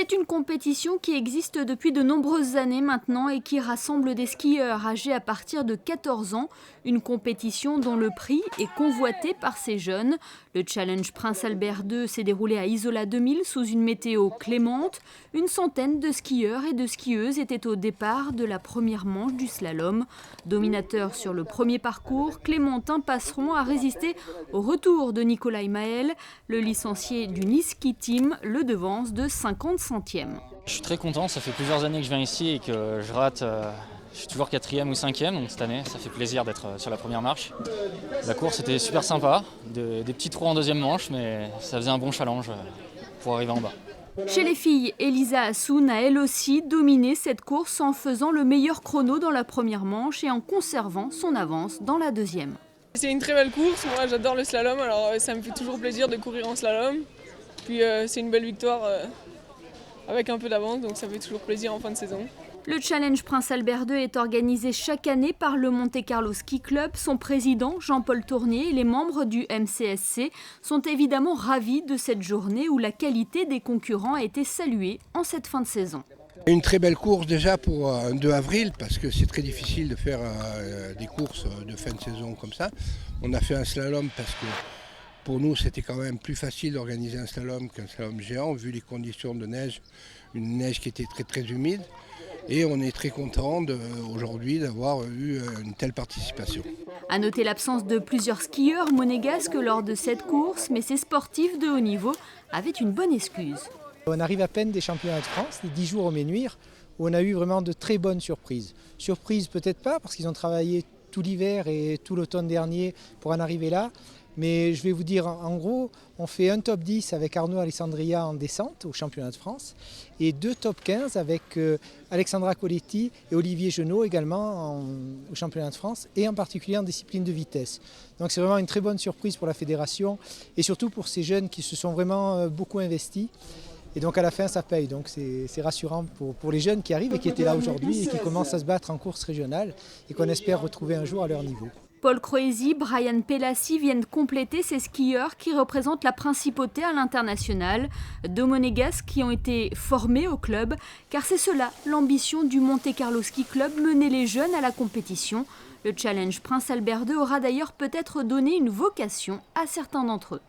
C'est une compétition qui existe depuis de nombreuses années maintenant et qui rassemble des skieurs âgés à partir de 14 ans. Une compétition dont le prix est convoité par ces jeunes. Le Challenge Prince Albert II s'est déroulé à Isola 2000 sous une météo clémente. Une centaine de skieurs et de skieuses étaient au départ de la première manche du slalom. Dominateur sur le premier parcours, Clémentin Passeron a résisté au retour de Nicolas Maël. Le licencié du Nice Ski Team le devance de 50 centièmes. Je suis très content, ça fait plusieurs années que je viens ici et que je rate. Je suis toujours 4e ou 5e, donc cette année, ça fait plaisir d'être sur la première marche. La course était super sympa, des petits trous en deuxième manche, mais ça faisait un bon challenge pour arriver en bas. Chez les filles, Elisa Assoun a elle aussi dominé cette course en faisant le meilleur chrono dans la première manche et en conservant son avance dans la deuxième. C'est une très belle course, moi j'adore le slalom, alors ça me fait toujours plaisir de courir en slalom. Puis c'est une belle victoire avec un peu d'avance, donc ça fait toujours plaisir en fin de saison. Le Challenge Prince Albert II est organisé chaque année par le Monte Carlo Ski Club. Son président, Jean-Paul Tournier, et les membres du MCSC sont évidemment ravis de cette journée où la qualité des concurrents a été saluée en cette fin de saison. Une très belle course déjà pour un 2 avril parce que c'est très difficile de faire des courses de fin de saison comme ça. On a fait un slalom parce que pour nous c'était quand même plus facile d'organiser un slalom qu'un slalom géant vu les conditions de neige, une neige qui était très très humide. Et on est très content aujourd'hui d'avoir eu une telle participation. À noter l'absence de plusieurs skieurs monégasques lors de cette course, mais ces sportifs de haut niveau avaient une bonne excuse. On arrive à peine des championnats de France, les 10 jours au Ménuire, où on a eu vraiment de très bonnes surprises. Surprises peut-être pas, parce qu'ils ont travaillé tout l'hiver et tout l'automne dernier pour en arriver là. Mais je vais vous dire, en gros, on fait un top 10 avec Arnaud Alessandria en descente au championnat de France et 2 top 15 avec Alexandra Coletti et Olivier Genot également au championnat de France et en particulier en discipline de vitesse. Donc c'est vraiment une très bonne surprise pour la fédération et surtout pour ces jeunes qui se sont vraiment beaucoup investis. Et donc à la fin ça paye, donc c'est rassurant pour les jeunes qui arrivent et qui étaient là aujourd'hui et qui commencent à se battre en course régionale et qu'on espère retrouver un jour à leur niveau. Paul Croesi, Brian Pelassi viennent compléter ces skieurs qui représentent la principauté à l'international. 2 monégasques qui ont été formés au club, car c'est cela l'ambition du Monte Carlo Ski Club, mener les jeunes à la compétition. Le Challenge Prince Albert II aura d'ailleurs peut-être donné une vocation à certains d'entre eux.